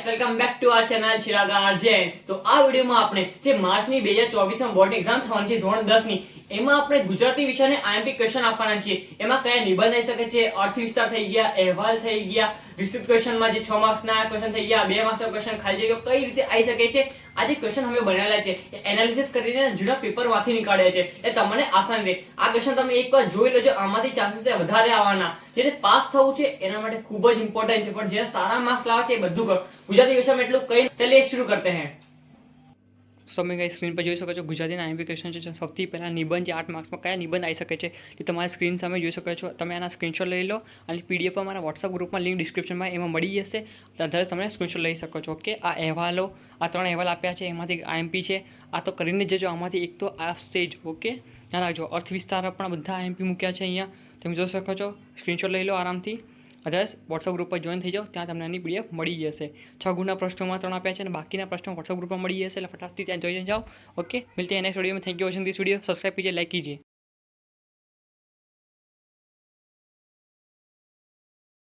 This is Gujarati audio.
Guys welcome back to our channel Chirag આરજેન। તો આ વિડિયોમાં આપણે જે માર્ચની 2024 માં બોર્ડ એક્ઝામ થવાની છે ધોરણ 10 ની, એમાં આપણે ગુજરાતી વિષયને આઈએમપી ક્વેશ્ચન આપવાના છીએ। એમાં કયા નિબંધ આવી શકે છે, અર્થ વિસ્તાર થઈ ગયા, અહેવાલ થઈ ગયા, વિસ્તૃત ક્વેશ્ચનમાં જે 6 માર્ક્સના ક્વેશ્ચન થઈ ગયા, 2 માર્ક્સના ક્વેશ્ચન ખાલી જગ્યાઓ કઈ રીતે આવી શકે છે, આ જે ક્વેશ્ચન અમે બનાવેલા છે એ એનાલિસિસ કરીને જૂના પેપરમાંથી નીકાળ્યા છે, એ તમને આસાન રહે। આ ક્વેશ્ચન તમે એકવાર જોઈ લેજો, આમાંથી ચાન્સીસ છે વધારે આવવાના। જેને પાસ થવું છે એના માટે ખૂબ જ ઇમ્પોર્ટન્ટ છે, પણ જેને સારા માર્ક્સ લાવવા છે એ બધું કરો। ગુજરાતી વિષયમાં એટલું કઈ, ચलिए शुरू करते हैं। તમે કઈ સ્ક્રીન પર જોઈ શકો છો ગુજરાતીના આઈએમપી ક્વેશ્ચન છે। સૌથી પહેલા નિબંધ જે 8 માર્ક્સમાં કયા નિબંધ આવી શકે છે એ તમારી સ્ક્રીન સામે જોઈ શકો છો। તમે આના સ્ક્રીનશોટ લઈ લો અને પીડીએફ પર મારા વોટ્સઅપ ગ્રુપમાં લિંક ડિસ્ક્રિપ્શનમાં એમાં મળી જશે, ત્યારે તમે સ્ક્રીનશોટ લઈ શકો છો। ઓકે, આ અહેવાલો, આ 3 અહેવાલ આપ્યા છે, એમાંથી આઈએમપી છે, આ તો કરીને જજો, આમાંથી એક તો આવશે જ। ઓકે, ધ્યાન રાખજો। અર્થ વિસ્તાર પણ બધા આઈએમપી મૂક્યા છે, અહીંયા તમે જોઈ શકો છો। સ્ક્રીનશોટ લઈ લો આરામથી, અધરવાઇઝ વોટ્સઅપ ગ્રુપ પર જોઈન થઈ જાઓ, ત્યાં તમને એની પીડીએફ મળી જશે। 6 ગુણના પ્રશ્નોમાં 3 આપ્યા છે અને બાકીના પ્રશ્નો વોટ્સઅપ ગ્રુપમાં મળી જશે, એટલે ફટાફટથી ત્યાં જોઈ જાઓ। ઓકે, મિલતે हैं नेक्स्ट वीडियो में। Thank you watching this video. Subscribe कीजिए, लाइक कीजिए।